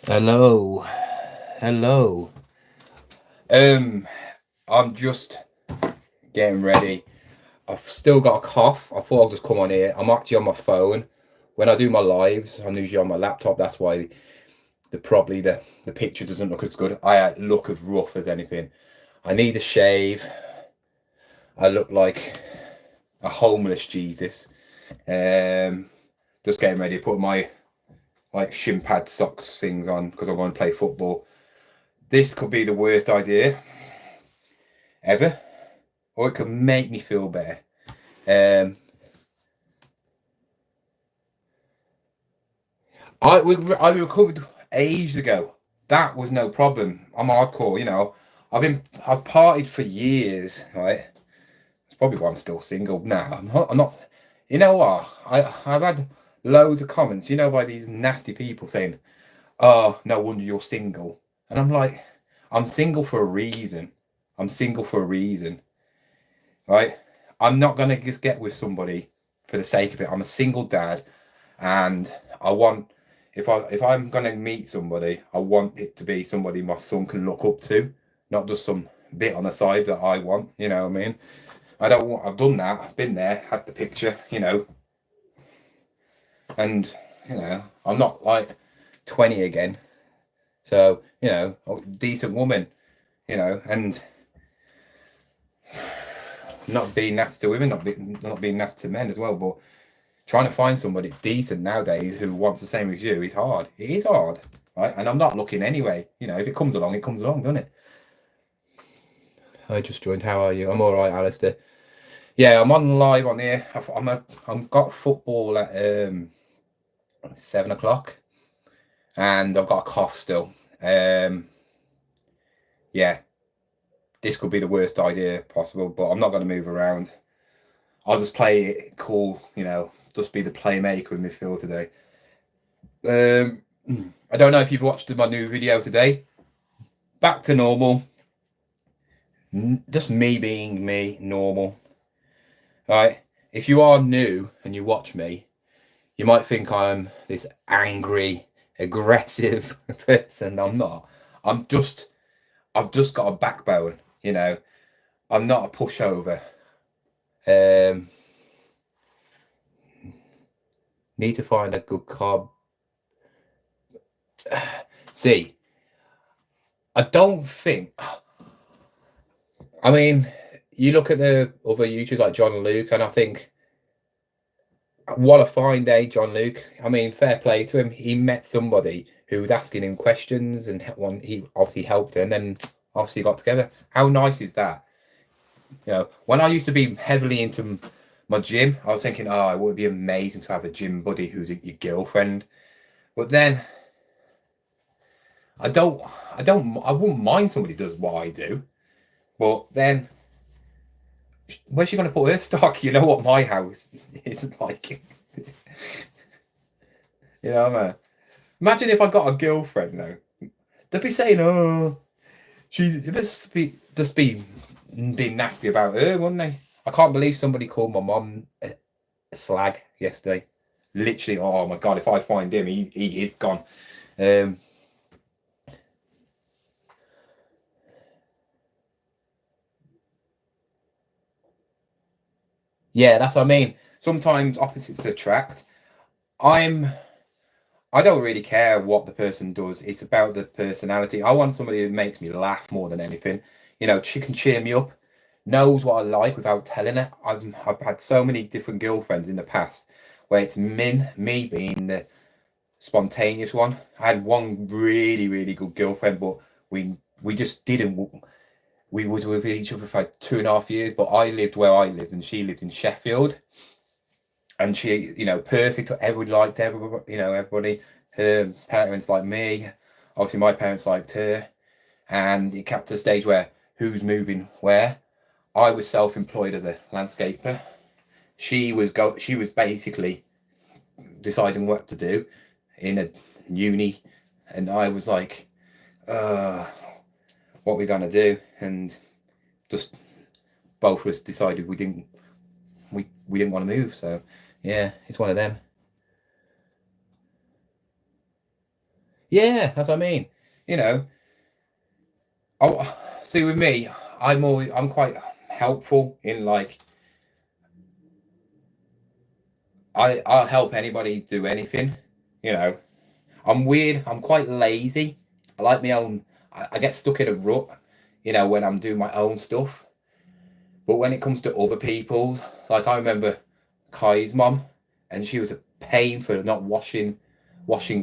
Hello, hello. I'm just getting ready. I've still got a cough. I thought I'll just come on here. I'm actually on my phone. When I do my lives, I'm usually on my laptop. That's why the picture doesn't look as good. I look as rough as anything. I need a shave. I look like a homeless Jesus. Um, just getting ready to put my shin pad socks things on because I'm going to play football. This could be the worst idea ever, or it could make me feel better. I recovered ages ago. That was no problem. I'm hardcore, you know. I've partied for years, right? That's probably why I'm still single now. I'm not. You know what? I've had loads of comments, you know, by these nasty people saying, "Oh, no wonder you're single," and I'm like, I'm single for a reason. I'm single for a reason, right? I'm not gonna just get with somebody for the sake of it. I'm a single dad, and I want if I'm gonna meet somebody, I want it to be somebody my son can look up to, not just some bit on the side that I want. You know what I mean? I don't want. I've done that. I've been there, had the picture, you know, and I'm not like 20 again. So a decent woman, and not being nasty to women, not being nasty to men as well, but trying to find somebody that's decent nowadays who wants the same as you is hard. It is hard, right? And I'm not looking anyway. If it comes along, it comes along, doesn't it? I just joined. How are you? I'm all right, Alistair. Yeah, I'm on live on here. I'm got football at 7 o'clock, and I've got a cough still. Yeah, this could be the worst idea possible, but I'm not going to move around. I'll just play it cool, just be the playmaker in midfield today. I don't know if you've watched my new video today. Back to normal. Just me being me, normal. All right. If you are new and you watch me, you might think I'm this angry, aggressive person. I'm not. I've just got a backbone. I'm not a pushover. Um, need to find a good carb. See, I don't think. I mean, you look at the other YouTubers like John Luke, and I think, what a fine day, John Luke. I mean, fair play to him. He met somebody who was asking him questions, and he obviously helped her, and then obviously got together. How nice is that? When I used to be heavily into my gym, I was thinking, oh, it would be amazing to have a gym buddy who's your girlfriend. But then I wouldn't mind somebody does what I do. But then, where's she going to put her stock? You know what my house is like. Man. Imagine if I got a girlfriend now. They'd be saying, "Oh, she's just be being nasty about her, wouldn't they?" I can't believe somebody called my mom a slag yesterday. Literally, oh my god! If I find him, he is gone. Yeah, that's what I mean. Sometimes opposites attract. I'm I don't really care what the person does. It's about the personality. I want somebody who makes me laugh more than anything. She can cheer me up, knows what I like without telling her. I've had so many different girlfriends in the past where it's me being the spontaneous one. I had one really, really good girlfriend, but we just didn't. We was with each other for like 2.5 years, but I lived where I lived and she lived in Sheffield. And she, perfect. Everybody liked everybody. Everybody. Her parents like me. Obviously, my parents liked her, and it kept to a stage where who's moving where. I was self-employed as a landscaper. She was basically deciding what to do in a uni, and I was like, what are we gonna do? And just both of us decided we didn't want to move. So yeah, it's one of them. Yeah, that's what I mean. You know, see with me, I'm quite helpful in like I'll help anybody do anything. You know, I'm weird. I'm quite lazy. I like my own. I get stuck in a rut. You know, when I'm doing my own stuff. But when it comes to other people's, like I remember Kai's mom, and she was a pain for not washing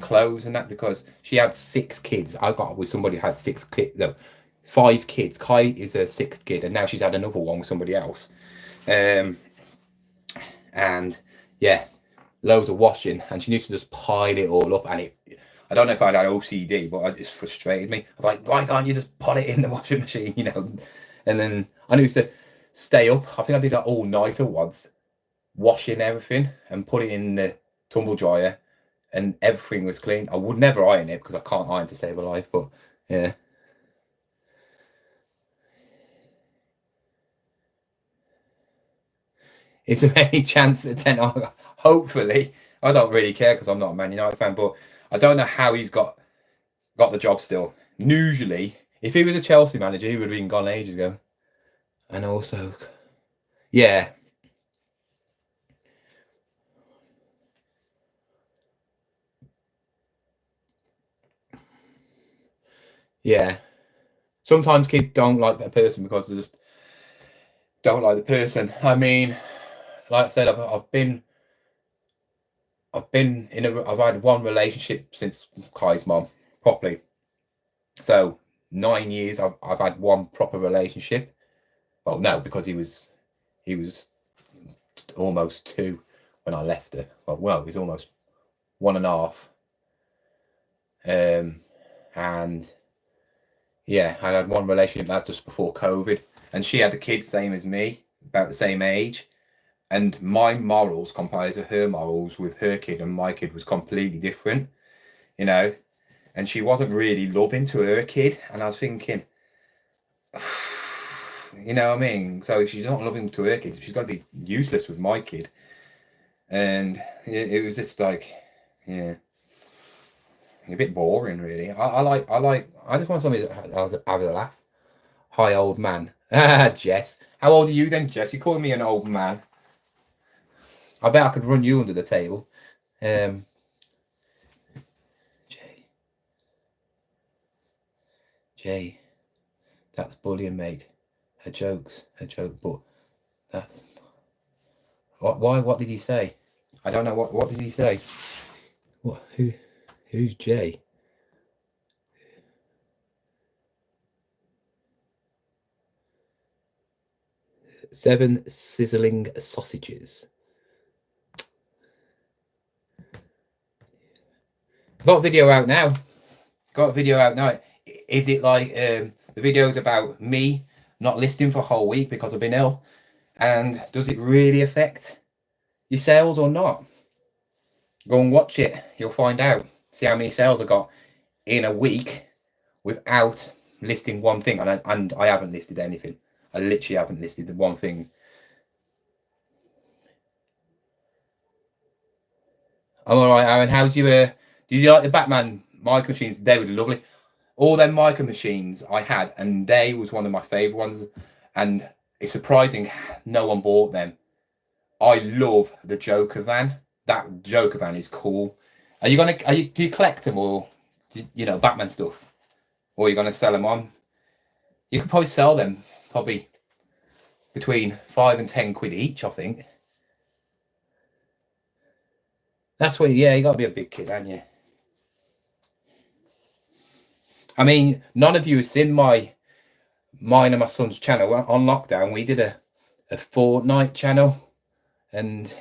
clothes and that because she had 6 kids. I got with somebody who had 6 kids, no, 5 kids. Kai is her 6th kid, and now she's had another one with somebody else. Um, and yeah, loads of washing, and she used to just pile it all up, and it. I don't know if I had OCD, but it just frustrated me. I was like, why can't you just put it in the washing machine, you know? And then I used to stay up. I think I did that all nighter once, washing everything and put it in the tumble dryer, and everything was clean. I would never iron it because I can't iron to save a life, but yeah. Is there any chance that then hopefully I don't really care because I'm not a Man United fan, but I don't know how he's got the job still. Usually, if he was a Chelsea manager, he would have been gone ages ago. And also, yeah, yeah. Sometimes kids don't like that person because they just don't like the person. I mean, like I said, I've had one relationship since Kai's mom properly. So 9 years I've had one proper relationship. Well, no, because he was almost 2 when I left her. Well, he was almost 1.5. And yeah, I had one relationship that's just before COVID, and she had the kids same as me, about the same age. And my morals compared to her morals with her kid and my kid was completely different, you know. And she wasn't really loving to her kid, and I was thinking, you know what I mean? So if she's not loving to her kids, she's got to be useless with my kid. And it was just like, yeah, a bit boring, really. I just want somebody that has a laugh. Hi, old man. Ah, Jess. How old are you then, Jess? You're calling me an old man. I bet I could run you under the table. Um, Jay, Jay, that's bullying, mate. A joke, but that's what. Why? What did he say? I don't know. What did he say? What? Who's Jay? 7 sizzling sausages. Got a video out now. Is it like the video's about me not listing for a whole week because I've been ill? And does it really affect your sales or not? Go and watch it. You'll find out. See how many sales I got in a week without listing one thing. And I haven't listed anything. I literally haven't listed the one thing. I'm all right, Aaron. How's you? Do you like the Batman micro machines? They were lovely. All them micro machines I had, and they was one of my favourite ones. And it's surprising no one bought them. I love the Joker van. That Joker van is cool. Do you collect them or Batman stuff, or are you gonna sell them on? You could probably sell them probably between 5 and 10 quid each. I think that's what. Yeah, you got to be a big kid, haven't you? I mean, none of you have seen mine and my son's channel on lockdown. We did a Fortnite channel, and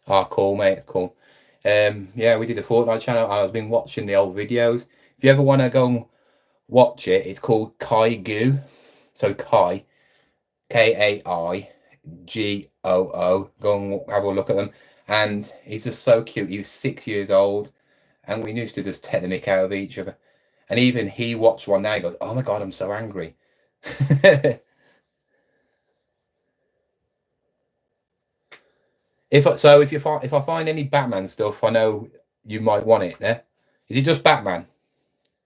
cool, mate, cool. Yeah, we did a Fortnite channel. I've been watching the old videos. If you ever want to go and watch it, it's called Kai Goo. So Kai, KAIGOO. Go and have a look at them. And he's just so cute. He was 6 years old, and we used to just take the mick out of each other. And even he watched one now. He goes, "Oh my god, I'm so angry." if I find any Batman stuff, I know you might want it. There, is it just Batman?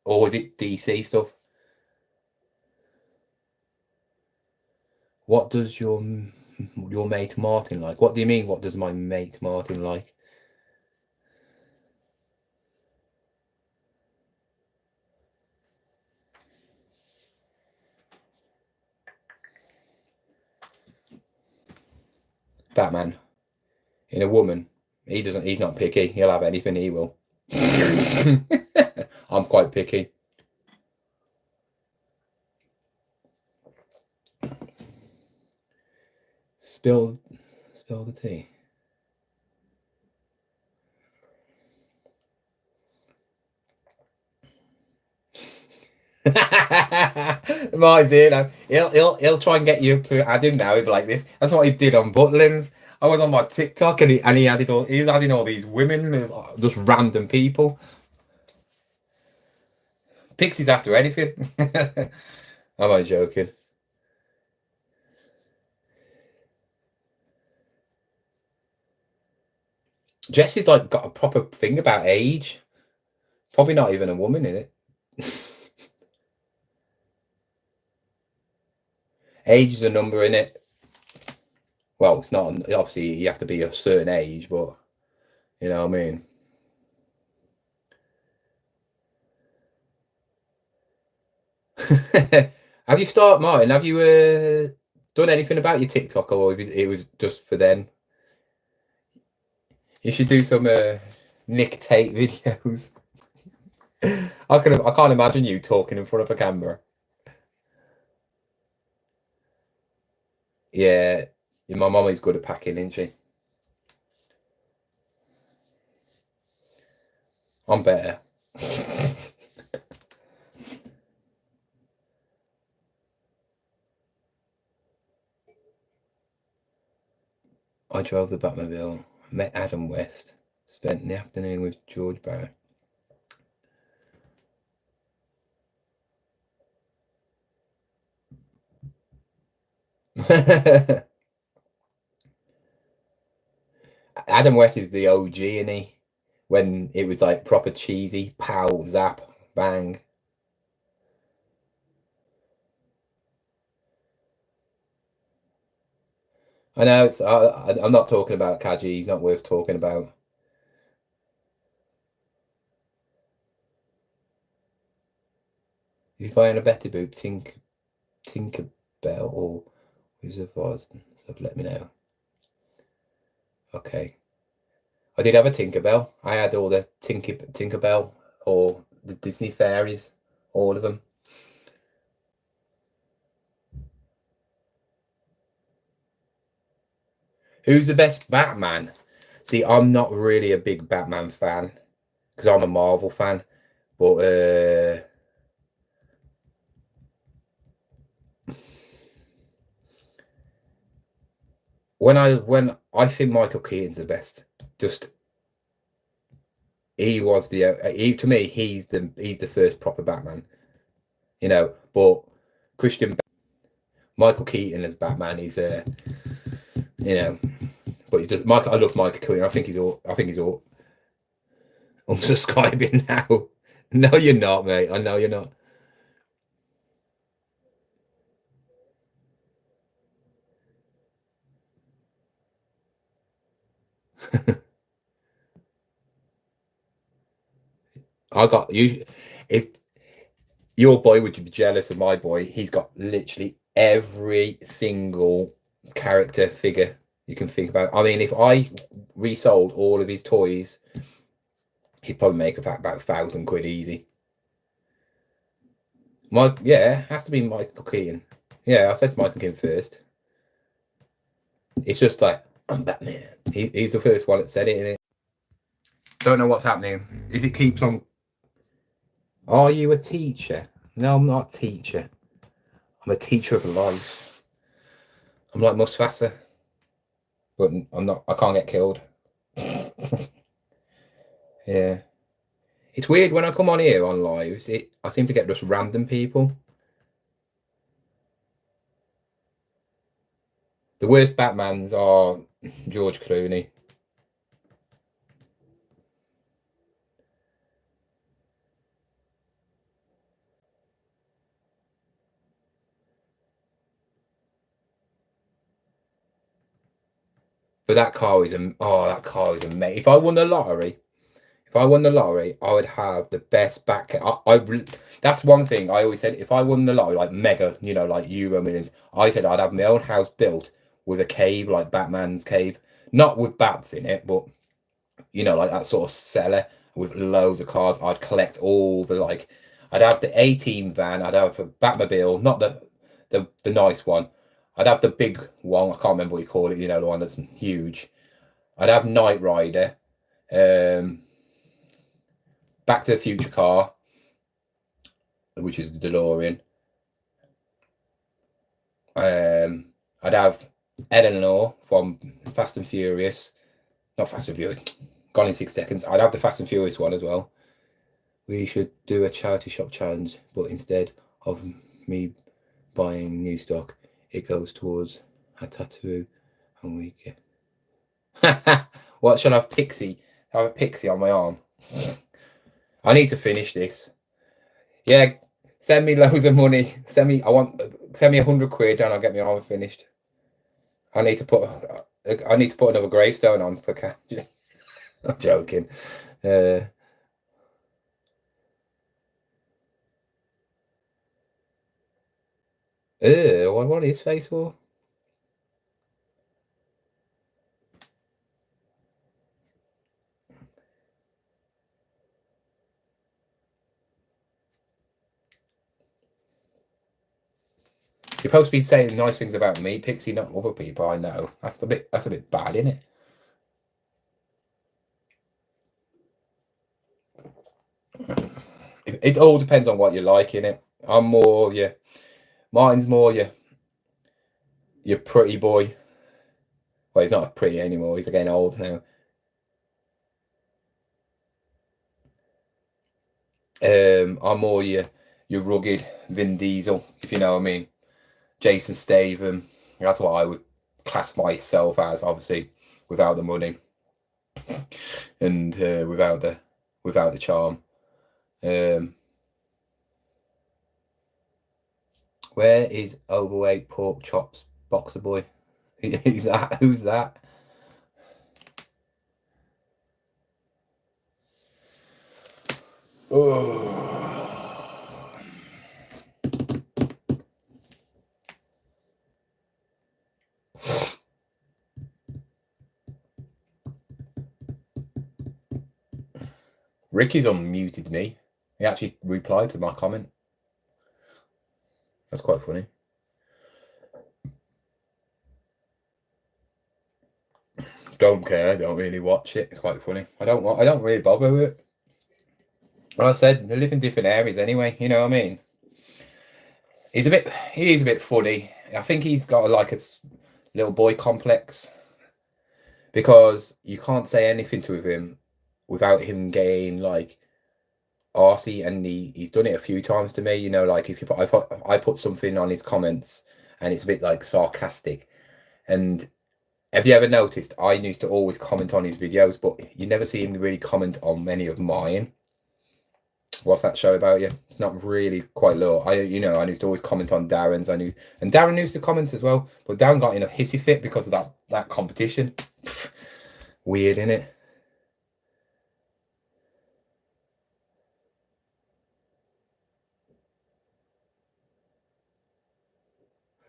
or is it DC stuff? What does your mate Martin like? What do you mean? What does my mate Martin like? Batman. In a woman, he's not picky. He'll have anything, he will. I'm quite picky. Spill the tea. Mine's here now. He'll try and get you to add him now. He'll be like this. That's what he did on Butlins. I was on my TikTok and he was adding all these women, just random people. Pixie's after anything. I'm only joking. Jesse's like got a proper thing about age. Probably not even a woman, is it? Age is a number, in it. Well, it's not. Obviously, you have to be a certain age, but you know what I mean. Have you started, Martin? Have you done anything about your TikTok, or it was just for then? You should do some Nick Tate videos. I can't imagine you talking in front of a camera. Yeah, my mum is good at packing, isn't she? I'm better. I drove the Batmobile, met Adam West, spent the afternoon with George Barrett. Adam West is the OG, isn't he? When it was like proper cheesy, pow, zap, bang. I know I'm not talking about Kaji. He's not worth talking about. If you find a better boot, Tinkerbell or Wizard of Oz, so let me know. Okay. I did have a Tinkerbell. I had all the Tinkerbell or the Disney fairies, all of them. Who's the best Batman? See, I'm not really a big Batman fan because I'm a Marvel fan, but when I think Michael Keaton's the best. Just he was to me he's the first proper Batman, you know. But Michael Keaton as Batman is you know, but he's just Michael. I love Michael Keaton. I think he's all. I'm subscribing now. No, you're not, mate. I know you're not. I got you. If your boy would be jealous of my boy, he's got literally every single character figure you can think about. I mean, if I resold all of his toys, he'd probably make about £1,000 easy. Yeah, has to be Michael Keaton. Yeah, I said Michael Keaton first. It's just like I'm Batman. He's the first one that said it. Don't know what's happening. Is it keeps on? Are you a teacher? No, I'm not a teacher. I'm a teacher of life. I'm like Mufasa, but I'm not. I can't get killed. Yeah, it's weird when I come on here on lives. I seem to get just random people. The worst Batmans are George Clooney. But that car is that car is amazing. If I won the lottery, I would have the best back. That's one thing I always said. If I won the lottery, like mega, like Euro Millions, I said I'd have my own house built with a cave, like Batman's cave, not with bats in it, but like that sort of cellar with loads of cars. I'd collect all the I'd have the A-Team van. I'd have a Batmobile, not the nice one. I'd have the big one. I can't remember what you call it. The one that's huge. I'd have Knight Rider. Back to the Future car, which is the DeLorean. I'd have Eleanor from Fast and Furious. Not Fast and Furious. Gone in 6 seconds. I'd have the Fast and Furious one as well. We should do a charity shop challenge, but instead of me buying new stock, it goes towards a tattoo, and we get. What shall I have? Pixie. I have a pixie on my arm. I need to finish this. Yeah, send me loads of money. Send me 100 quid and I'll get my arm finished. I need to put another gravestone on for cash. I'm joking. What is his face for? You're supposed to be saying nice things about me, Pixie, not other people. I know that's a bit bad, isn't it? It all depends on what you like, innit? I'm more mine's more your pretty boy. Well, he's not pretty anymore. He's getting old now. I'm more your rugged Vin Diesel, if you know what I mean. Jason Statham. That's what I would class myself as, obviously, without the money and without the charm. Where is overweight pork chops boxer boy? Who's that? Oh. Ricky's unmuted me. He actually replied to my comment. That's quite funny. Don't care. Don't really watch it. It's quite funny. I don't really bother with it. Well, I said they live in different areas anyway. You know what I mean? He is a bit funny. I think he's got like a little boy complex because you can't say anything to him without him getting like arsey, and he's done it a few times to me. Like if I put something on his comments and it's a bit like sarcastic, and have you ever noticed I used to always comment on his videos, but you never see him really comment on many of mine. What's that show about you? It's not really quite low. I used to always comment on Darren's. And Darren used to comment as well, but Darren got in a hissy fit because of that competition. Pfft, weird, innit?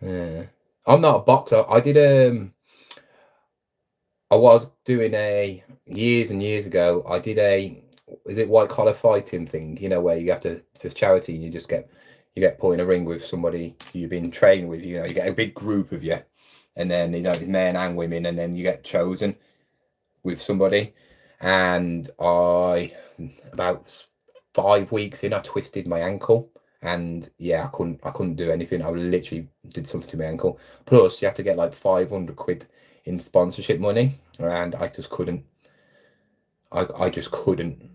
Yeah. I'm not a boxer. I was doing years and years ago. I did is it white collar fighting thing? Where you have to for charity, and you get put in a ring with somebody you've been trained with. You get a big group of you, and then men and women, and then you get chosen with somebody. And about 5 weeks in, I twisted my ankle, and I couldn't do anything. I literally did something to my ankle. Plus, you have to get like 500 quid in sponsorship money, and I just couldn't. I just couldn't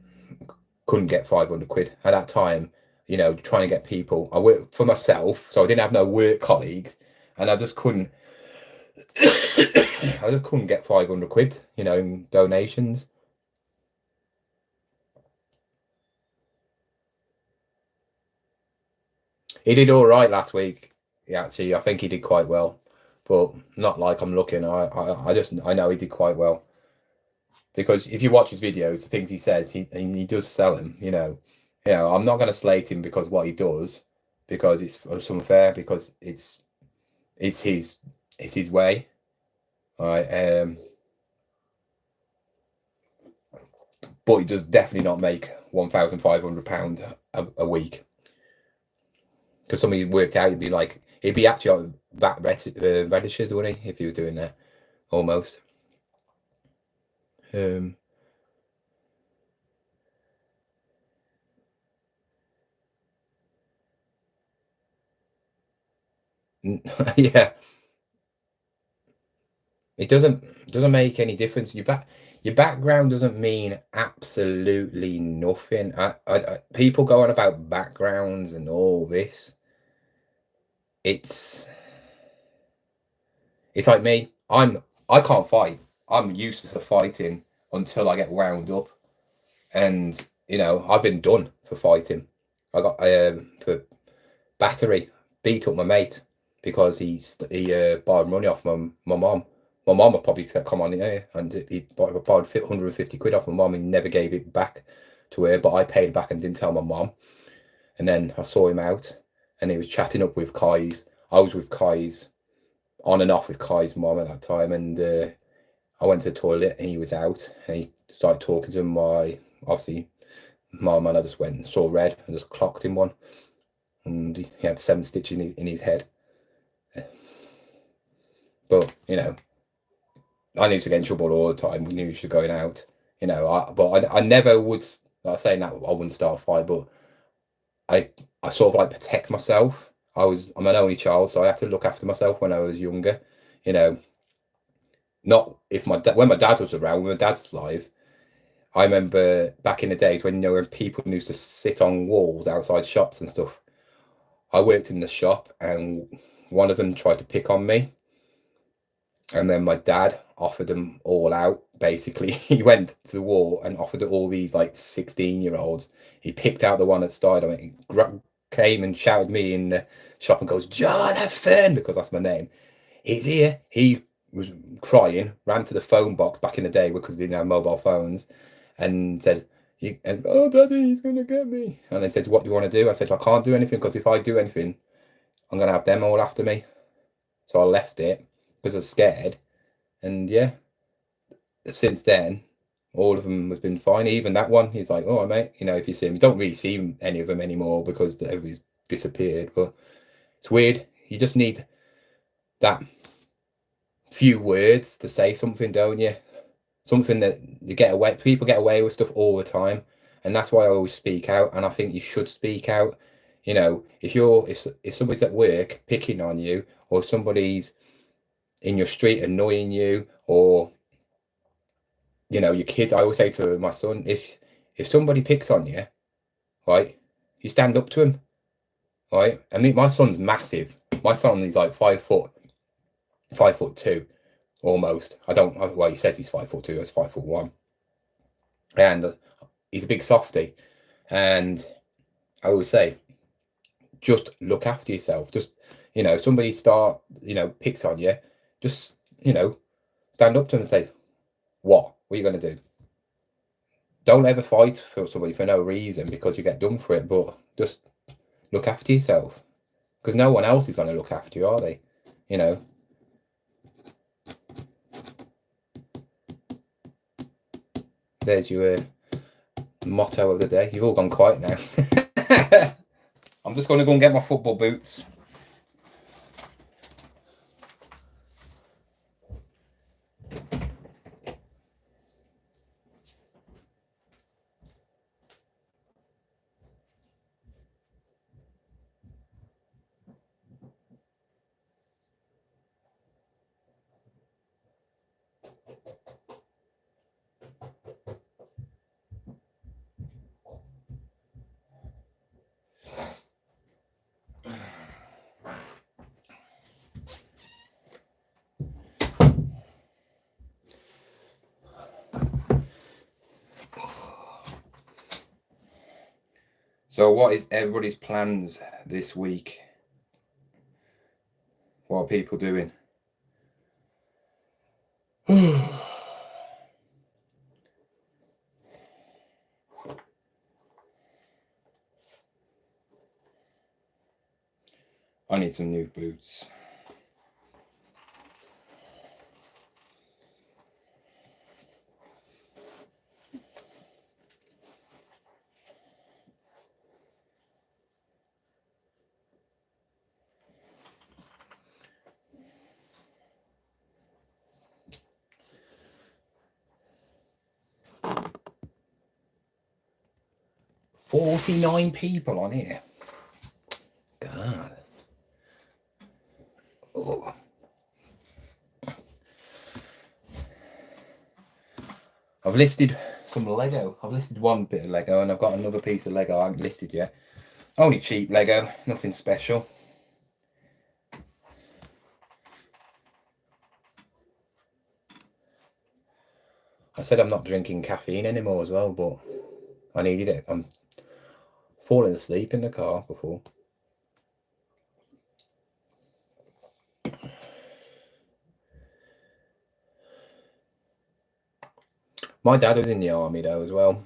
get 500 quid at that time. Trying to get people. I worked for myself, so I didn't have no work colleagues, and I just couldn't. I just couldn't get 500 quid, in donations. He did all right last week. I think he did quite well. but not like I'm looking. I know he did quite well, because if you watch his videos, the things he says, he does sell them. I'm not going to slate him because what he does, because it's unfair, because it's his way. All right. But he does definitely not make £1,500 a week. Because somebody worked out, he'd be actually on that radishes, wouldn't he, if he was doing that, almost. Yeah, it doesn't make any difference. Your background doesn't mean absolutely nothing. People go on about backgrounds and all this. It's like me. I can't fight. I'm useless at fighting until I get wound up, and I've been done for fighting. I got for battery, beat up my mate because he borrowed money off my mum. My mum would probably come on here, and he borrowed 150 quid off my mum and never gave it back to her, but I paid it back and didn't tell my mum. And then I saw him out, and he was chatting up with Kai's. I was with Kai's, on and off with Kai's mum at that time, and I went to the toilet and he was out, and he started talking to my, obviously, mum, and I just went and saw red and just clocked him one, and he had 7 stitches in his head. But I knew to get in trouble all the time. We knew she was going out. But I never would. Like saying that I wouldn't start a fight, but I sort of like protect myself. I'm an only child, so I had to look after myself when I was younger. Not if when my dad was around. When my dad's alive, I remember back in the days when when people used to sit on walls outside shops and stuff. I worked in the shop, and one of them tried to pick on me. And then my dad offered them all out. Basically, he went to the wall and offered all these like 16-year-olds. He picked out the one that started on it. He came and shouted me in the shop and goes, "Jonathan," because that's my name. "He's here." He was crying, ran to the phone box back in the day because they didn't have mobile phones, and said, "Oh, Daddy, he's going to get me." And they said, "What do you want to do?" I said, "I can't do anything, because if I do anything, I'm going to have them all after me." So I left it because I was scared. And yeah, since then, all of them has been fine. Even that one, he's like, "Oh, mate, if you see him, you don't really see any of them anymore because everybody's disappeared." But it's weird. You just need that few words to say something, don't you? Something that people get away with stuff all the time. And that's why I always speak out. And I think you should speak out. If somebody's at work picking on you, or somebody's in your street annoying you, or your kids, I always say to my son, if somebody picks on you, right, you stand up to him, right? I mean, my son's massive. My son is like 5'2", almost. Well, he says he's 5'2", that's 5'1", and he's a big softy. And I always say, just look after yourself. Just somebody picks on you, just stand up to him and say, what are you going to do? Don't ever fight for somebody for no reason because you get done for it, but just look after yourself, because no one else is going to look after you, are they? There's your motto of the day. You've all gone quiet now. I'm just going to go and get my football boots. So what is everybody's plans this week? What are people doing? I need some new boots. $49 people on here. God. Oh. I've listed some Lego. I've listed one bit of Lego, and I've got another piece of Lego I haven't listed yet. Only cheap Lego, nothing special. I said I'm not drinking caffeine anymore as well, but I needed it. I'm falling asleep in the car before. My dad was in the army though as well.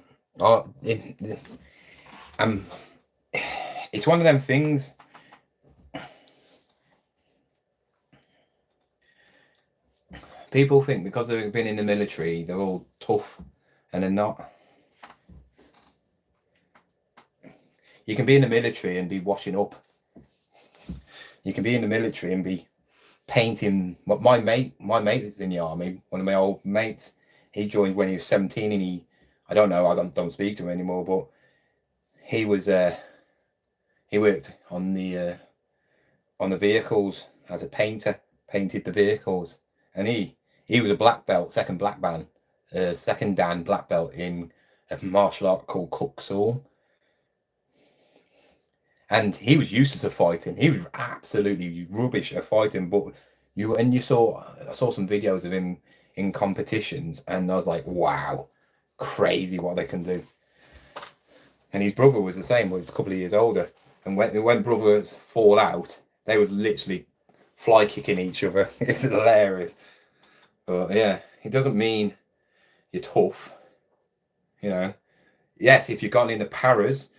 It's one of them things. People think because they've been in the military, they're all tough, and they're not. You can be in the military and be washing up. You can be in the military and be painting. My mate was in the army. One of my old mates. He joined when he was 17, and I don't know. I don't speak to him anymore. But he was. He worked on the vehicles as a painter. Painted the vehicles, and he was a black belt, second Dan black belt in a martial art called Kuksul. And he was useless at fighting. He was absolutely rubbish at fighting. But I saw some videos of him in competitions, and I was like, wow, crazy what they can do. And his brother was the same, but he's a couple of years older. And when brothers fall out, they was literally fly kicking each other. It's hilarious. But yeah, it doesn't mean you're tough. You know, yes, if you've gone in the paras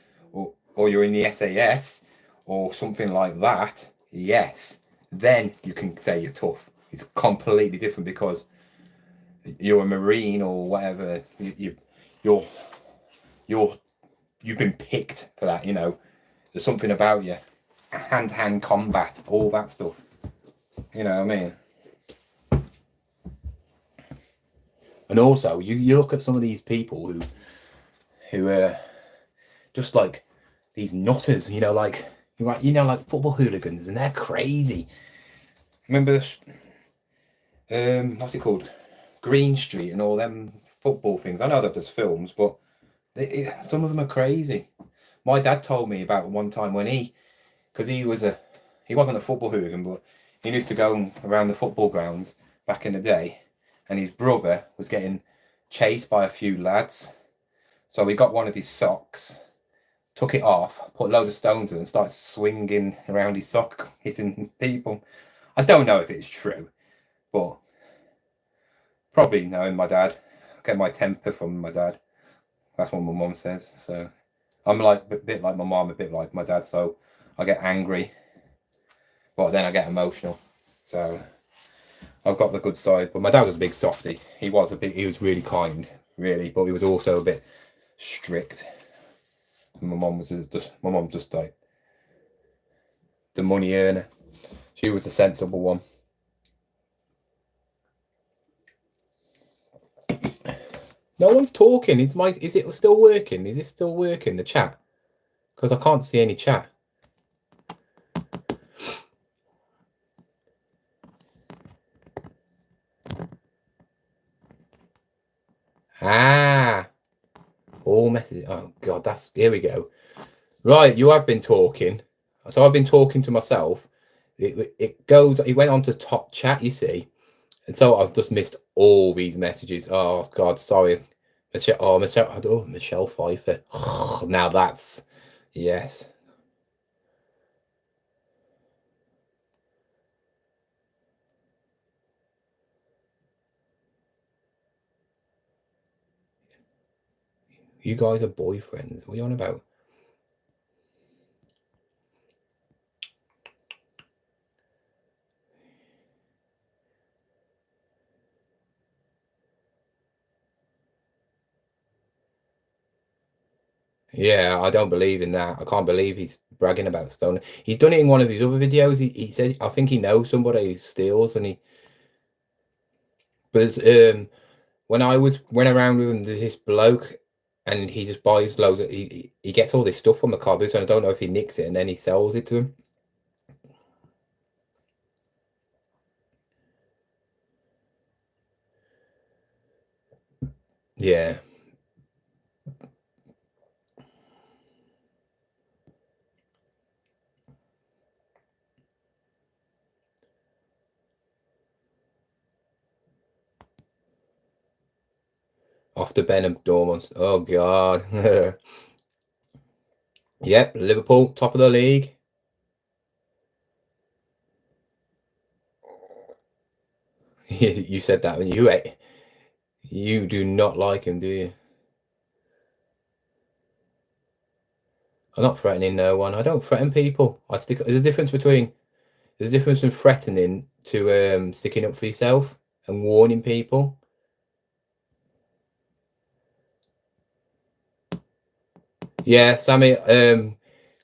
or you're in the SAS or something like that, yes, then you can say you're tough. It's completely different because you're a Marine or whatever. You've been picked for that. You know, there's something about you, hand-to-hand combat, all that stuff. You know what I mean? And also, you look at some of these people who are just like these nutters, like football hooligans, and they're crazy. Remember, what's it called? Green Street and all them football things. I know that there's films, but some of them are crazy. My dad told me about one time when because he wasn't a football hooligan, but he used to go around the football grounds back in the day, and his brother was getting chased by a few lads. So he got one of his socks, took it off, put a load of stones in, and started swinging around his sock, hitting people. I don't know if it's true, but probably knowing my dad, I get my temper from my dad. That's what my mum says. So I'm like a bit like my mum, a bit like my dad. So I get angry, but then I get emotional. So I've got the good side. But my dad was a big softie. He was really kind, really, but he was also a bit strict. My mum was just like the money earner. She was a sensible one. No one's talking. Is it still working? Is it still working, the chat? Because I can't see any chat. All messages. Oh God, here we go. Right, you have been talking. So I've been talking to myself. It went on to top chat, you see. And so I've just missed all these messages. Oh God, sorry. Michelle Pfeiffer. Now that's, yes. You guys are boyfriends. What are you on about? Yeah, I don't believe in that. I can't believe he's bragging about stolen. He's done it in one of his other videos. He said, I think he knows somebody who steals, and he. But when I went around with him, there's this bloke, and he just buys loads of. He gets all this stuff from the carboot, and I don't know if he nicks it and then he sells it to him. Yeah. Off the Benham Dormans. Oh God. Yep, Liverpool, top of the league. You said that when you do not like him, do you? I'm not threatening no one. I don't threaten people. I stick. There's a difference in threatening to sticking up for yourself and warning people. Yeah, Sammy,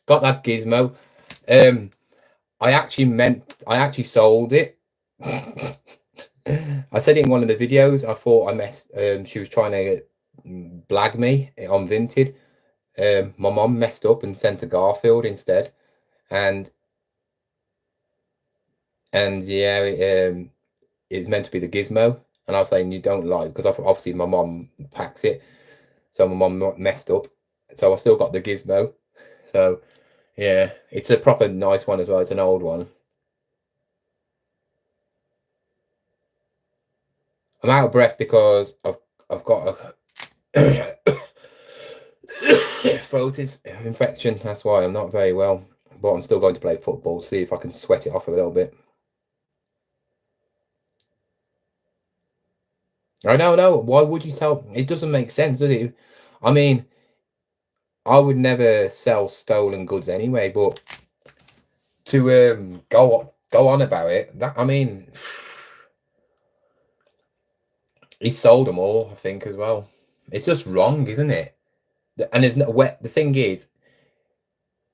got that gizmo. I actually sold it. I said it in one of the videos. I thought I messed. She was trying to blag me on Vinted. My mom messed up and sent a Garfield instead, and yeah, it's meant to be the gizmo. And I was saying you don't lie because obviously my mom packs it, so my mom messed up. So I still got the gizmo. So yeah, it's a proper nice one as well. It's an old one. I'm out of breath because I've got a throat infection. That's why I'm not very well. But I'm still going to play football. See if I can sweat it off a little bit. I don't know. Why would you tell? It doesn't make sense, does it? I mean, I would never sell stolen goods anyway. But to go on about it, that I mean, he sold them all. I think as well. It's just wrong, isn't it? And there's no. The thing is,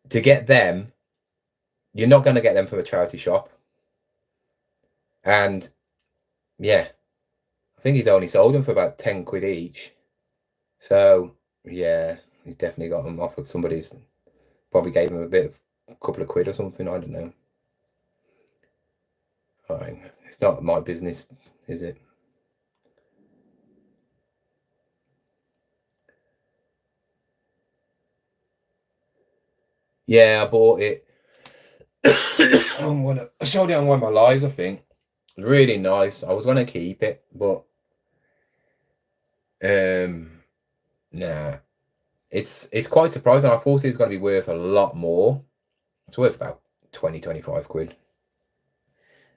to get them, you're not going to get them from a charity shop. And yeah, I think he's only sold them for about 10 quid each. So yeah, he's definitely got them off of somebody's. Probably gave him a couple of quid or something. I don't know. It's not my business, is it? Yeah, I bought it. I showed it on one of my lives, I think. Really nice. I was gonna keep it, but nah. It's quite surprising. I thought it was gonna be worth a lot more. It's worth about 20-25 quid.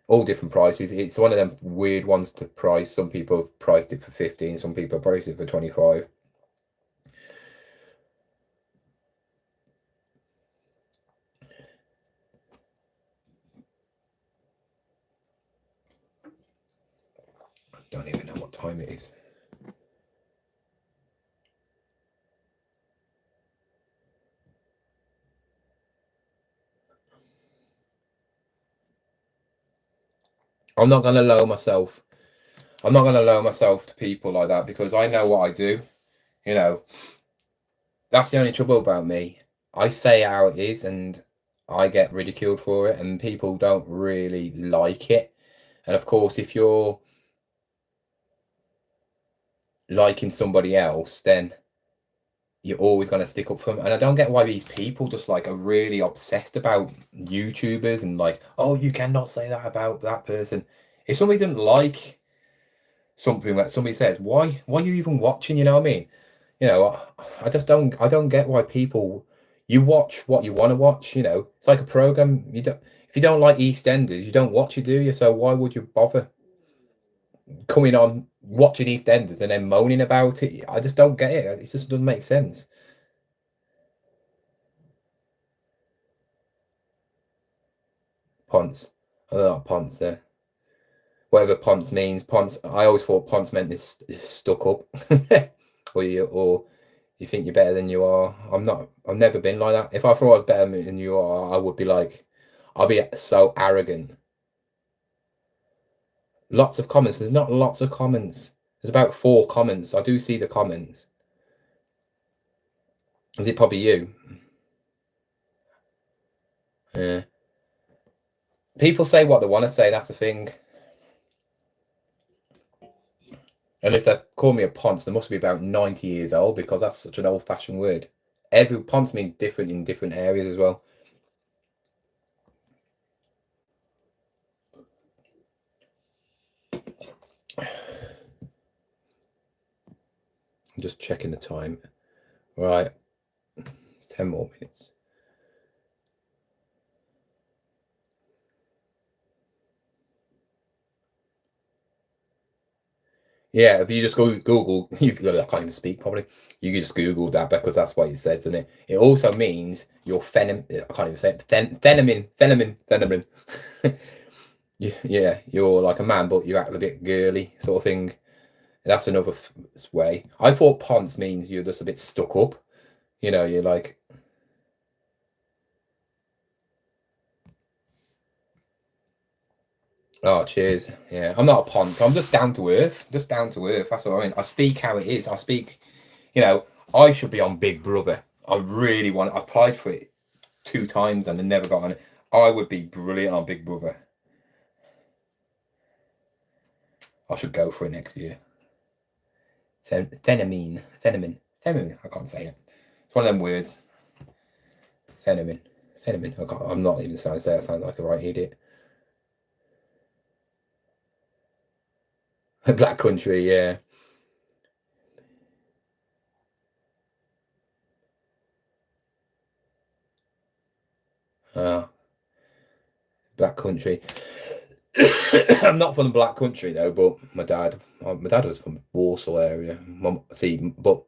All different prices. It's one of them weird ones to price. Some people have priced it for 15, some people have priced it for 25. I don't even know what time it is. I'm not gonna lower myself. I'm not gonna lower myself to people like that because I know what I do. You know, that's the only trouble about me. I say how it is and I get ridiculed for it and people don't really like it. And of course, if you're liking somebody else, then you're always going to stick up for them. And I don't get why these people just like are really obsessed about YouTubers and like, oh, you cannot say that about that person. If somebody doesn't like something that somebody says, why are you even watching? You know what I mean? You know, I don't get why people you watch what you want to watch, you know. It's like a program. You don't if you don't like EastEnders, you don't watch it, do you? So why would you bother coming on watching EastEnders and then moaning about it? I just don't get it. It just doesn't make sense. Ponce. I don't know what Ponce there. Whatever Ponce means. Ponce I always thought Ponce meant this stuck up. or You think you're better than you are. I'm not. I've never been like that. If I thought I was better than you are, I would be like, I'll be so arrogant. Lots of comments. There's not lots of comments. There's about 4 comments. I do see the comments. Is it probably you? Yeah. People say what they want to say. That's the thing. And if they call me a ponce, they must be about 90 years old, because that's such an old-fashioned word. Every ponce means different in different areas as well. I'm just checking the time. Right. 10 more minutes. Yeah, if you just go Google, I can't even speak probably. You can just Google that, because that's what it says, isn't it? It also means you're I can't even say it. Phenomenon. Yeah, you're like a man, but you act a bit girly, sort of thing. That's another way. I thought ponce means you're just a bit stuck up. You know, you're like. Oh, cheers. Yeah, I'm not a ponce. I'm just down to earth. Just down to earth. That's what I mean. I speak how it is. I speak. You know, I should be on Big Brother. I really want. I applied for it 2 times and I never got on it. I would be brilliant on Big Brother. I should go for it next year. Phenomenon. I can't say it. It's one of them words. Phenomenon. I'm not even trying to say it. I sound like a right idiot. Black country, yeah. Black country. I'm not from the Black country though, but my dad was from Walsall area. But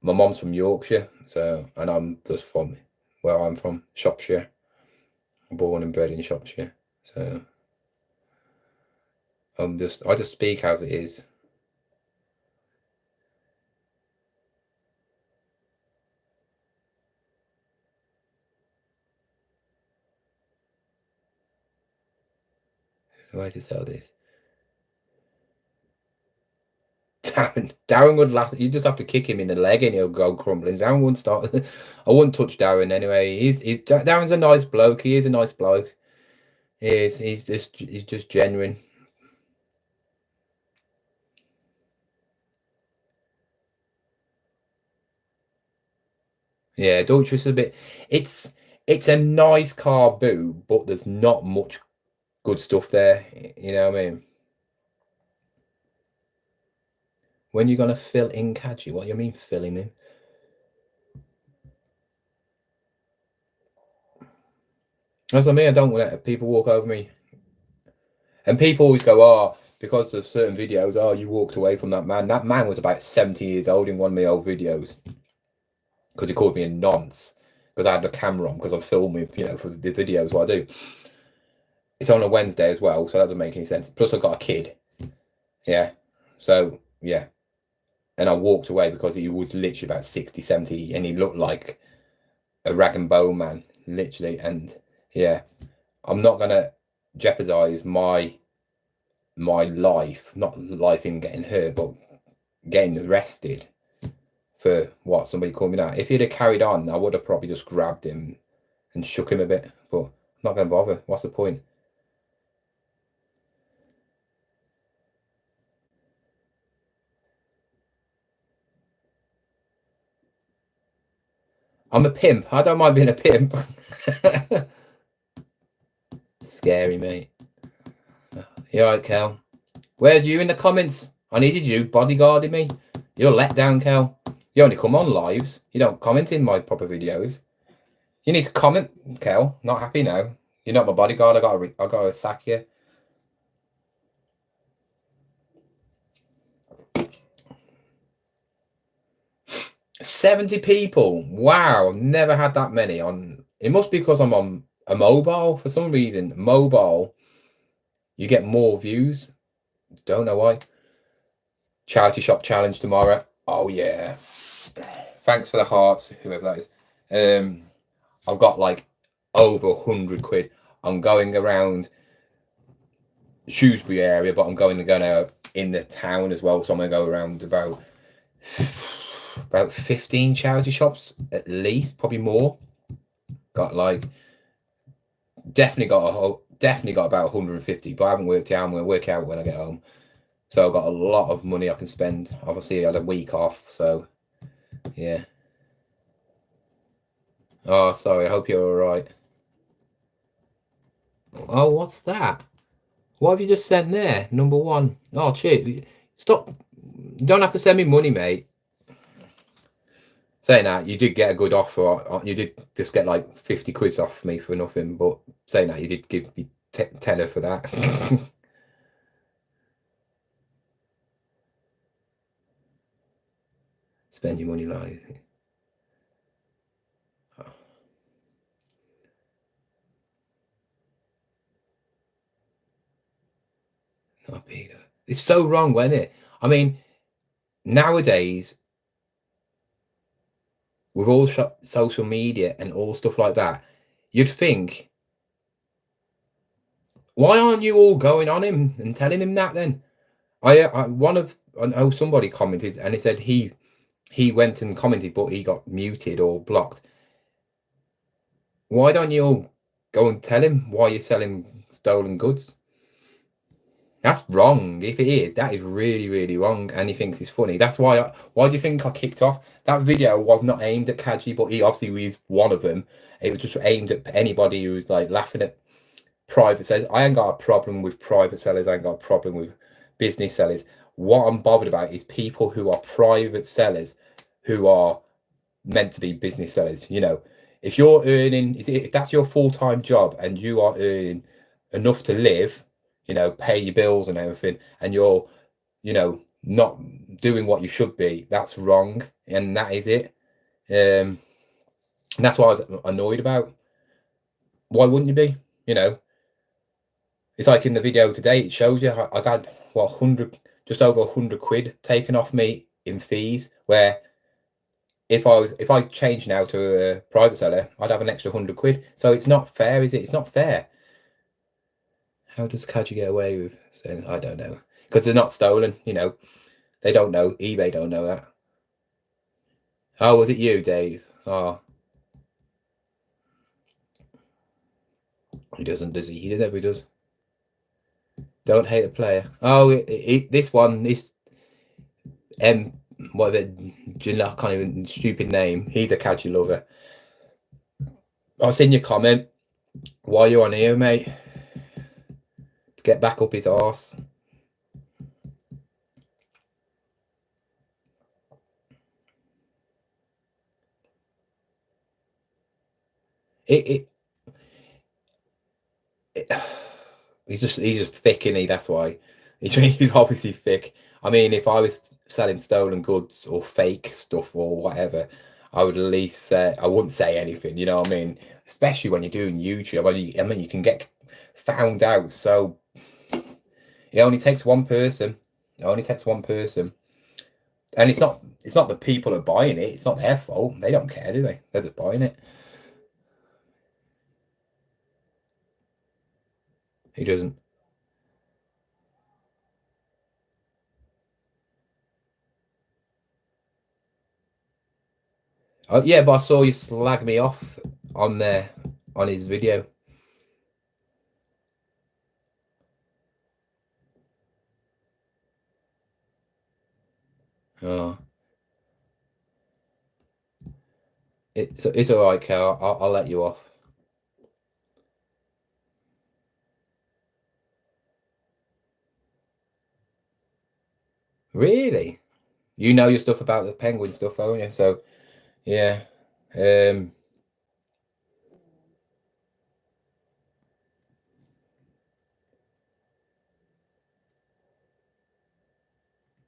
my mom's from Yorkshire, so, and I'm just from where I'm from, Shropshire. Born and bred in Shropshire, so I just speak as it is. Why to sell this? Darren would last. You just have to kick him in the leg and he'll go crumbling. Darren wouldn't start. I wouldn't touch Darren anyway. Darren's a nice bloke. He is a nice bloke. He is. He's just genuine. Yeah, Deutsch's a bit. It's a nice car boot, but there's not much good stuff there. You know what I mean? When you're gonna fill in Kaji? What do you mean fill him in? That's what I mean. I don't let people walk over me. And people always go, oh, because of certain videos, oh, you walked away from that man. That man was about 70 years old in one of my old videos. Because he called me a nonce. Because I had the camera on, because I'm filming, for the videos, what I do. It's on a Wednesday as well, so that doesn't make any sense. Plus, I've got a kid. Yeah. So, yeah. And I walked away because he was literally about 60, 70, and he looked like a rag and bone man, literally. And, yeah, I'm not going to jeopardize my life, not life in getting hurt, but getting arrested for what somebody called me that. If he'd have carried on, I would have probably just grabbed him and shook him a bit, but I'm not going to bother. What's the point? I'm a pimp. I don't mind being a pimp. Scary, mate. You alright, Kel? Where's you in the comments? I needed you bodyguarding me. You're let down, Kel. You only come on lives. You don't comment in my proper videos. You need to comment, Kel. Not happy now. You're not my bodyguard. I got to sack you. $70 people. Wow, never had that many on. It must be because I'm on a mobile for some reason. Mobile, you get more views. Don't know why. Charity shop challenge tomorrow. Oh yeah. Thanks for the hearts, whoever that is. I've got like over 100 quid. I'm going around Shrewsbury area, but I'm going to go in the town as well. So I'm going to go around about 15 charity shops at least, probably more. Got like definitely got about 150, but I haven't worked out. I'm going to work out when I get home. So I've got a lot of money I can spend. Obviously, I had a week off, so yeah. Oh, sorry. I hope you're all right. Oh, what's that? What have you just sent there? Number one. Oh, cheers. Stop. You don't have to send me money, mate. Saying that, you did get a good offer. You did just get like 50 quid off me for nothing. But saying that, you did give me tenner for that. Spend your money like. Oh, Peter. It's so wrong, wasn't it? I mean, nowadays, with all social media and all stuff like that, you'd think, why aren't you all going on him and telling him that then? I know somebody commented and he said he went and commented, but he got muted or blocked. Why don't you all go and tell him why you're selling stolen goods? That's wrong. If it is, that is really, really wrong. And he thinks it's funny. That's why. Why do you think I kicked off? That video was not aimed at Kaji, but he obviously is one of them. It was just aimed at anybody who's like laughing at private sellers. I ain't got a problem with private sellers. I ain't got a problem with business sellers. What I'm bothered about is people who are private sellers who are meant to be business sellers. You know, if you're earning, if that's your full-time job and you are earning enough to live, you know, pay your bills and everything, and you're, you know, not doing what you should be, that's wrong. And that is it. And that's what I was annoyed about. Why wouldn't you be? You know, it's like in the video today, it shows you I got what just over 100 quid taken off me in fees, where if I change now to a private seller, I'd have an extra 100 quid. So it's not fair, is it? It's not fair. How does Kaji get away with saying, I don't know, because they're not stolen, you know, they don't know, eBay don't know that. Oh, was it you, Dave? Oh, he doesn't, does he? He never does. Don't hate a player. Oh, this one, this what I can't even, stupid name. He's a Kaji lover. I've seen your comment. Why are you on here, mate? Get back up his arse. He's just thick, isn't he? That's why. He's obviously thick. I mean, if I was selling stolen goods or fake stuff or whatever, I would at least say, I wouldn't say anything, you know what I mean? Especially when you're doing YouTube. I mean, you can get found out. So it only takes one person. It only takes one person. And it's not the people who are buying it. It's not their fault. They don't care, do they? They're just buying it. He doesn't. Oh, yeah, but I saw you slag me off on there on his video. Oh, it's all right, Cal. I'll let you off. Really? You know your stuff about the penguin stuff, don't you? So yeah.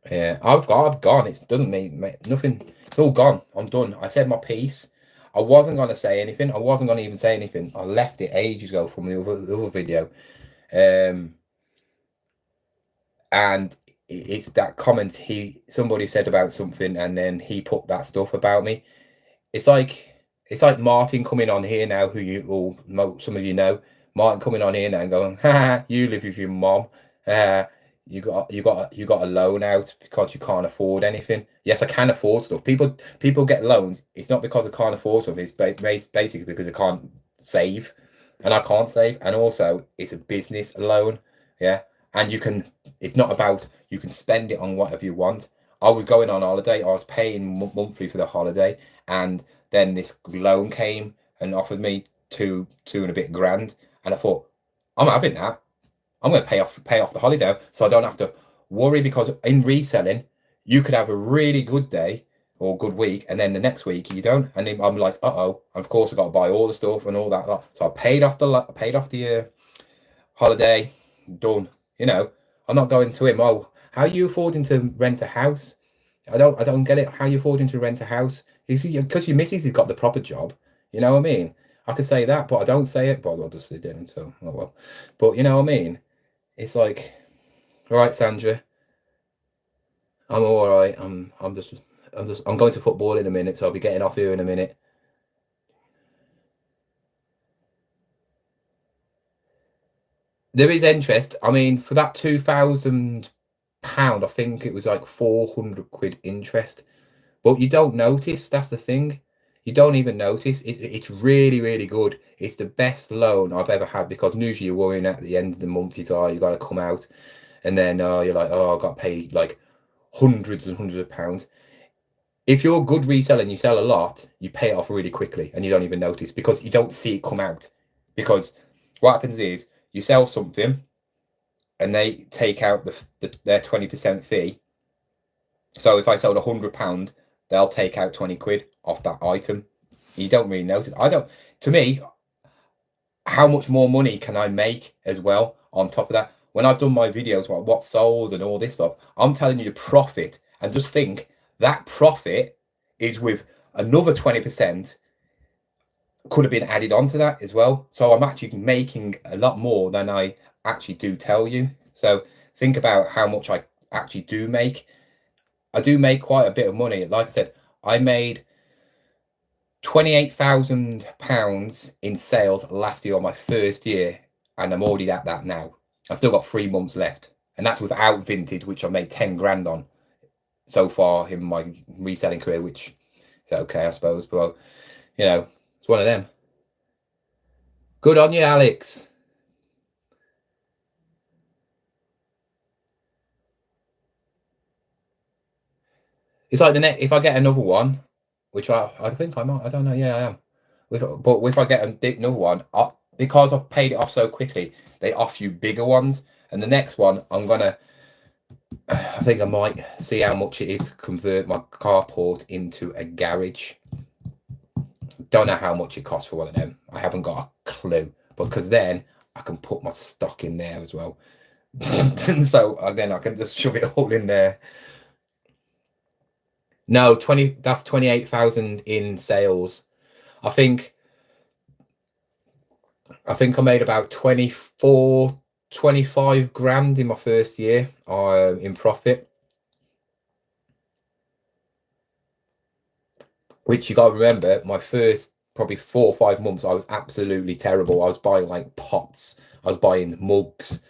Yeah, I've gone. It doesn't mean nothing. It's all gone. I'm done. I said my piece. I wasn't gonna say anything. I wasn't gonna even say anything. I left it ages ago from the other video. And it's that comment somebody said about something, and then he put that stuff about me. It's like Martin coming on here now, who some of you know. Martin coming on here now and going, "Ha, you live with your mom. You got a loan out because you can't afford anything." Yes, I can afford stuff. People get loans. It's not because I can't afford stuff. It's basically because I can't save, and I can't save. And also, it's a business loan. Yeah, and it's not about, you can spend it on whatever you want. I was going on holiday. I was paying monthly for the holiday, and then this loan came and offered me two and a bit grand, and I thought, I'm having that. I'm going to pay off the holiday, so I don't have to worry, because in reselling, you could have a really good day or good week, and then the next week you don't. And then I'm like, oh, of course I got to buy all the stuff and all that. So I paid off the holiday, done. I'm not going to him. Oh, how are you affording to rent a house? I don't get it. How are you affording to rent a house? Because your missus has got the proper job. You know what I mean? I could say that, but I don't say it. But I'll just didn't. So oh well. But you know what I mean? It's like, all right, Sandra, I'm all right. I'm going to football in a minute, so I'll be getting off here in a minute. There is interest. I mean, for that £2,000, I think it was like 400 quid interest. But you don't notice. That's the thing. You don't even notice. It's really, really good. It's the best loan I've ever had, because usually you're worrying at the end of the month, you got to come out, and then you're like, oh, I've got to pay like hundreds and hundreds of pounds. If you're a good reseller and you sell a lot, you pay it off really quickly, and you don't even notice, because you don't see it come out. Because what happens is, you sell something, and they take out their 20% fee. So if I sold £100, they'll take out 20 quid off that item. You don't really notice. To me, how much more money can I make as well on top of that? When I've done my videos, what sold and all this stuff, I'm telling you the profit, and just think that profit is with another 20% could have been added onto that as well. So I'm actually making a lot more than I actually do tell you. So think about how much I actually do make. I do make quite a bit of money. Like I said, I made £28,000 in sales last year on my first year, and I'm already at that now. I've still got 3 months left, and that's without Vinted, which I made 10 grand on so far in my reselling career, which is okay, I suppose, but it's one of them. Good on you, Alex. It's like if I get another one, which I think I might, I don't know, yeah, I am. But if I get another one, because I've paid it off so quickly, they offer you bigger ones. And the next one, I think I might see how much it is to convert my carport into a garage. Don't know how much it costs for one of them. I haven't got a clue. Because then I can put my stock in there as well. So then I can just shove it all in there. No, that's 28,000 in sales. I think I made about 25 grand in my first year in profit. Which you got to remember, my first probably 4 or 5 months, I was absolutely terrible. I was buying like pots. I was buying mugs.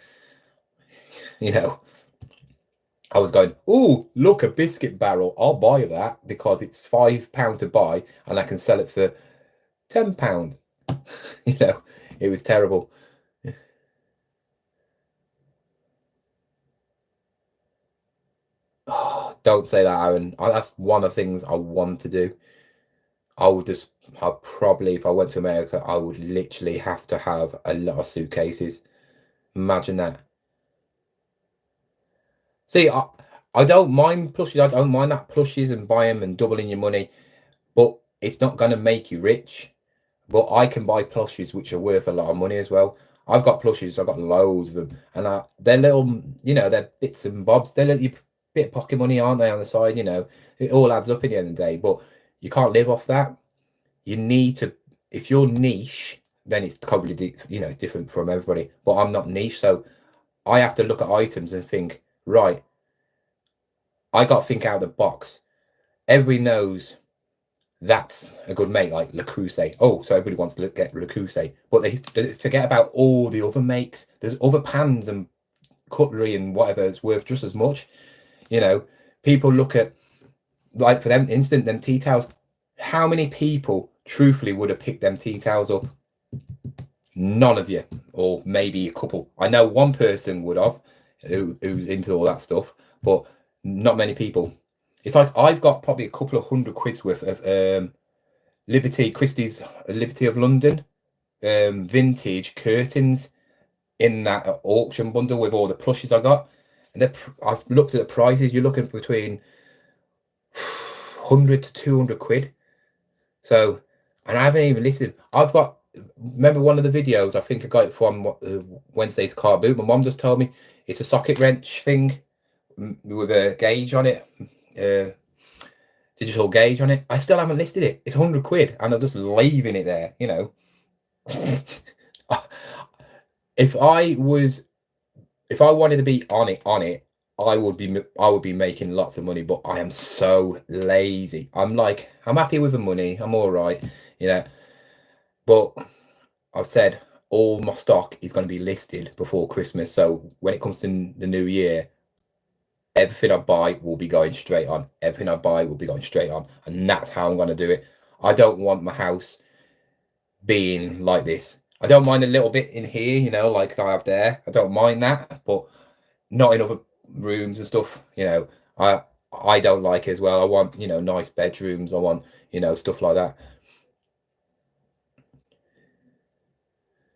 I was going, oh, look, a biscuit barrel. I'll buy that because it's £5 to buy, and I can sell it for £10. It was terrible. Oh, don't say that, Aaron. That's one of the things I want to do. I'd probably, if I went to America, I would literally have to have a lot of suitcases. Imagine that. See, I don't mind plushies. I don't mind that plushies and buying them and doubling your money, but it's not going to make you rich. But I can buy plushies which are worth a lot of money as well. I've got plushies. I've got loads of them, and they're little, they're bits and bobs. They're little bit of pocket money, aren't they, on the side? It all adds up in the end of the day. But you can't live off that. You need to, if you're niche, then it's probably it's different from everybody. But I'm not niche, so I have to look at items and think, right, I got to think out of the box. Everybody knows that's a good make, like Le Creuset. Oh, so everybody wants to get Le Creuset, but they forget about all the other makes. There's other pans and cutlery and whatever is worth just as much. You know, people look at, like, for them instant, them tea towels. How many people truthfully would have picked them tea towels up? None of you, or maybe a couple. I know one person would have, who's into all that stuff, but not many people. It's like I've got probably a couple of £100 worth of Christie's Liberty of London vintage curtains in that auction bundle with all the plushes I got, and I've looked at the prices. You're looking between £100 to £200. So, and I haven't even listed. I've got. Remember one of the videos? I think I got it from Wednesday's carboot. My mom just told me it's a socket wrench thing with a gauge on it, digital gauge on it. I still haven't listed it. It's £100, and I'm just leaving it there. You know, if I wanted to be on it, I would be making lots of money. But I am so lazy. I'm happy with the money. I'm all right. You know. But I've said all my stock is going to be listed before Christmas. So when it comes to the new year, everything I buy will be going straight on. Everything I buy will be going straight on. And that's how I'm going to do it. I don't want my house being like this. I don't mind a little bit in here, you know, like I have there. I don't mind that, but not in other rooms and stuff. You know, I don't like it as well. I want, you know, nice bedrooms. I want, you know, stuff like that.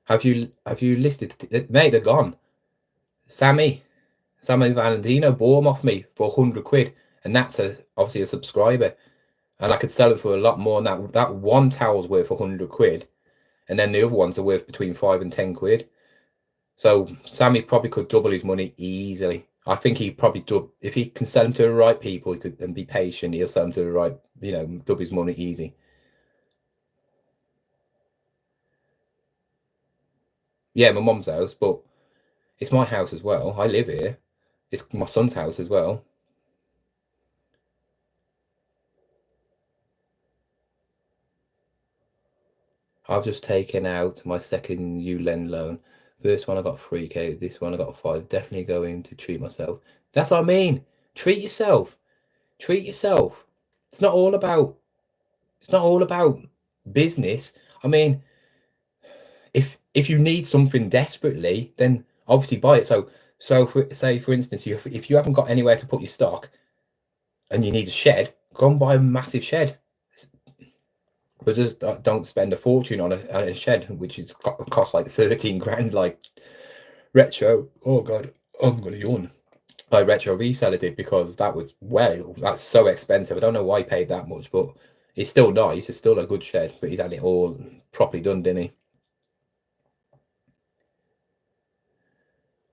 Have you listed, mate? They're gone. Sammy Valentino bought them off me for £100, and that's obviously a subscriber, and I could sell it for a lot more than that. That one towel's worth £100, and then the other ones are worth between £5 and £10. So Sammy probably could double his money easily. I think he probably if he can sell them to the right people, he could, and be patient. He'll sell them to the right, you know, double his money easy. Yeah, my mum's house, but it's my house as well. I live here. It's my son's house as well. I've just taken out my second ULEN loan. First one I got 3k. This one I got 5. Definitely going to treat myself. That's what I mean. Treat yourself. Treat yourself. It's not all about business. I mean, if you need something desperately, then obviously buy it. So say for instance, if you haven't got anywhere to put your stock and you need a shed, go and buy a massive shed. But just don't spend a fortune on a shed, which is cost like 13 grand. Like Retro, oh god, I'm gonna yawn. Like Retro Reseller did, because that's so expensive. I don't know why he paid that much, but it's still nice. It's still a good shed, but he's had it all properly done, didn't he?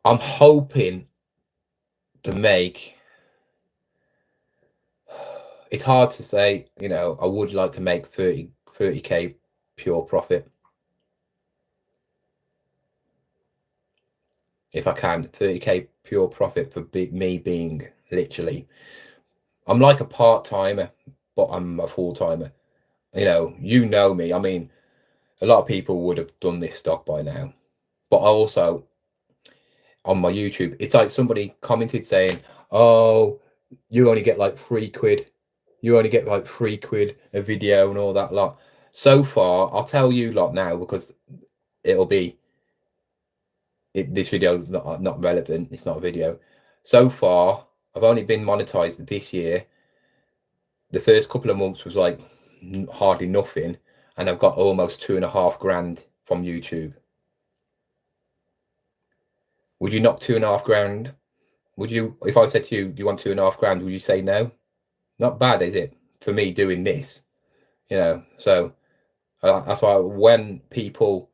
I'm hoping to make. It's hard to say, you know. I would like to make 30k pure profit if I can. 30k pure profit for me being literally. I'm like a part-timer, but I'm a full-timer. You know me. I mean, a lot of people would have done this stock by now, but I also, on my YouTube, it's like somebody commented saying, oh, you only get like £3. You only get like £3 a video and all that lot. So far, I'll tell you lot now, because this video is not relevant. It's not a video. So far, I've only been monetized this year. The first couple of months was like hardly nothing, and I've got almost 2.5 grand from YouTube. Would you knock 2.5 grand? Would you, if I said to you, do you want 2.5 grand, would you say no? Not bad, is it, for me doing this? So that's why when people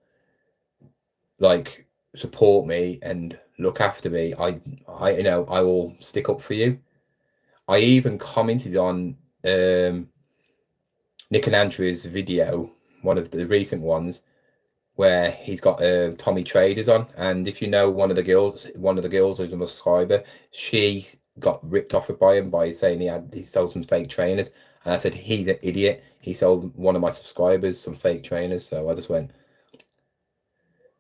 like support me and look after me, I will stick up for you. I even commented on Nick and Andrew's video, one of the recent ones, where he's got Tommy Traders on, and if you know one of the girls who's a subscriber, she got ripped off by him by saying he sold some fake trainers, and I said he's an idiot. He sold one of my subscribers some fake trainers, so I just went,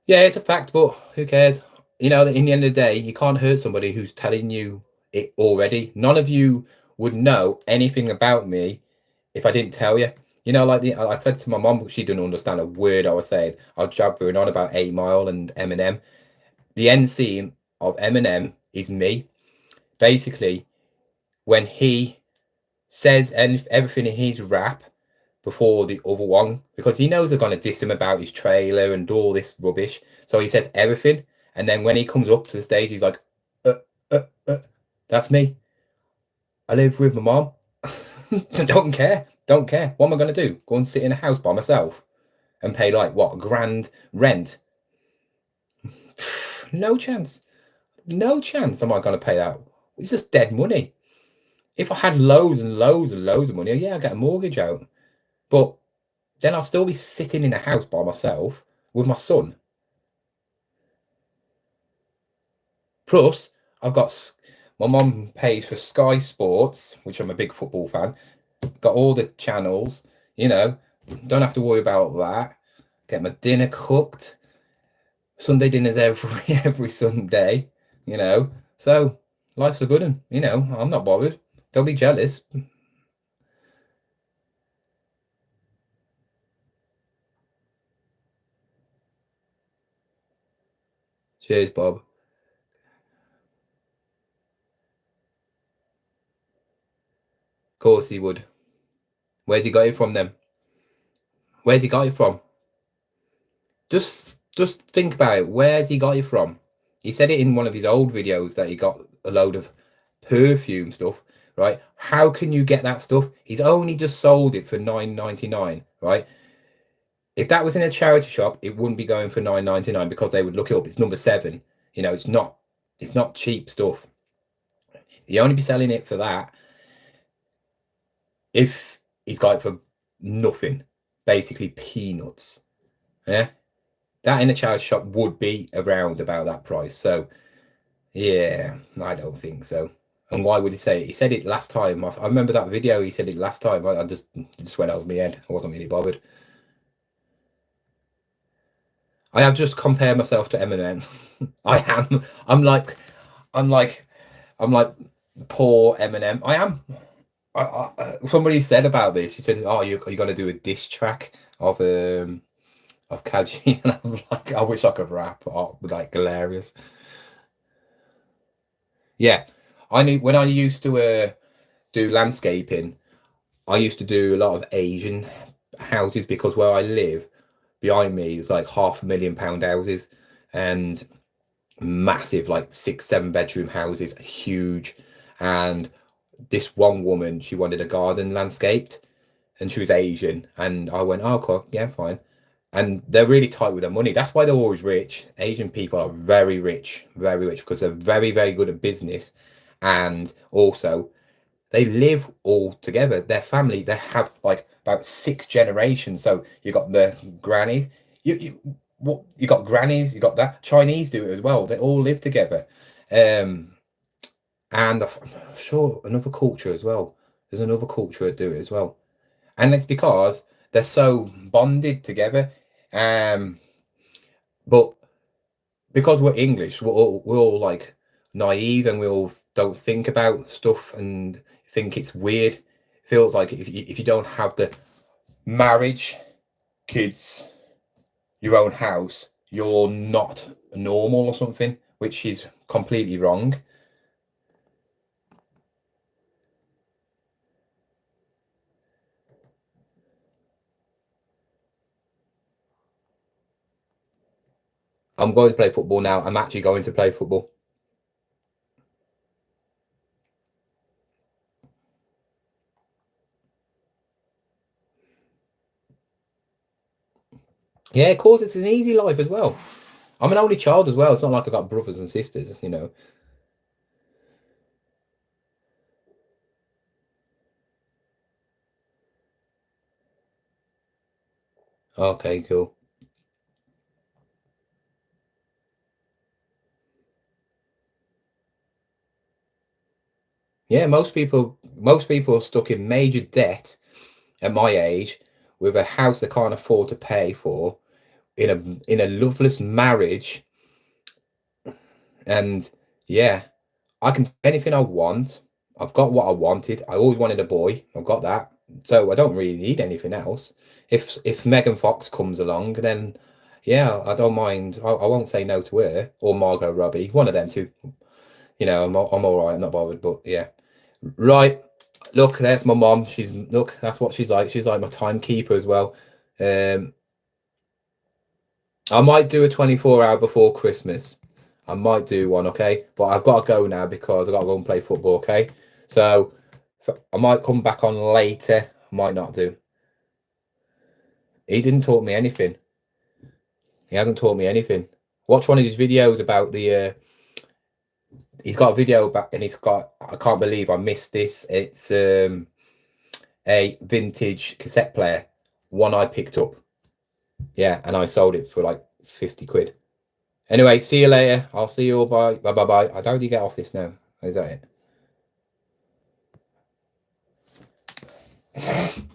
yeah, it's a fact, but who cares? You know, in the end of the day, you can't hurt somebody who's telling you it already. None of you would know anything about me if I didn't tell you. You know, like I said to my mom, but she didn't understand a word I was saying. I was jabbering on about 8 Mile and Eminem. The end scene of Eminem is me. Basically, when he says everything in his rap before the other one, because he knows they're going to diss him about his trailer and all this rubbish. So he says everything. And then when he comes up to the stage, he's like, uh, uh, that's me. I live with my mom. Don't care. Don't care. What am I going to do? Go and sit in a house by myself and pay like what, £1,000 rent? No chance. No chance am I going to pay that. It's just dead money. If I had loads and loads and loads of money, yeah, I'd get a mortgage out. But then I'll still be sitting in a house by myself with my son. Plus, I've got my mum pays for Sky Sports, which I'm a big football fan. Got all the channels, you know, don't have to worry about that. Get my dinner cooked. Sunday dinners every Sunday, you know. So life's a good one, you know. I'm not bothered. Don't be jealous. Cheers, Bob. Of course he would. Where's he got it from then? Where's he got it from? Just think about it. Where's he got it from? He said it in one of his old videos that he got a load of perfume stuff, right? How can you get that stuff? He's only just sold it for $9.99, right? If that was in a charity shop, it wouldn't be going for $9.99 because they would look it up. It's number 7. You know, it's not cheap stuff. He only be selling it for that if he's got it for nothing, basically peanuts. Yeah, that in a charity shop would be around about that price. So yeah, I don't think so. And why would he say it? He said it last time. I remember that video. He said it last time. I just went over my head. I wasn't really bothered. I have just compared myself to Eminem. I am. I'm like. I'm like poor Eminem. I am. Somebody said about this. He said, "Oh, you're going to do a diss track of Kaji," and I was like, "I wish I could rap." Oh, like hilarious. Yeah, I knew when I used to do landscaping. I used to do a lot of Asian houses because where I live, behind me is like £500,000 houses and massive, like 6, 7 bedroom houses, huge. And this one woman, she wanted a garden landscaped and she was Asian. And I went, oh, cool, yeah, fine. And they're really tight with their money. That's why they're always rich. Asian people are very rich because they're very, very good at business. And also, they live all together. Their family, they have like about 6 generations. So you got the grannies. You got grannies. You got that. Chinese do it as well. They all live together. Um, and I'm sure another culture as well. There's another culture that do it as well, and it's because they're so bonded together. Um, but because we're English, we're all like naive and we all don't think about stuff and think it's weird. It feels like if you don't have the marriage, kids, your own house, you're not normal or something, which is completely wrong. I'm going to play football now. I'm actually going to play football. Yeah, of course, it's an easy life as well. I'm an only child as well. It's not like I've got brothers and sisters, you know. Okay, cool. Yeah, most people are stuck in major debt at my age with a house they can't afford to pay for, in a loveless marriage, and yeah, I can do anything I want. I've got what I wanted. I always wanted a boy. I've got that. So I don't really need anything else. If Megan Fox comes along, then yeah, I don't mind. I won't say no to her or Margot Robbie. One of them two. I'm all right. I'm not bothered. But yeah, right. Look, there's my mom. Look. That's what she's like. She's like my timekeeper as well. Um, I might do a 24-hour before Christmas. I might do one, okay? But I've got to go now because I've got to go and play football, okay? So I might come back on later. I might not do. He didn't taught me anything. He hasn't taught me anything. Watch one of his videos about the. He's got a video about, and he's got. I can't believe I missed this. It's a vintage cassette player, one I picked up. Yeah, and I sold it for like 50 quid. Anyway, see you later. I'll see you all. Bye. Bye. Bye. Bye. How do you get off this now? Is that it?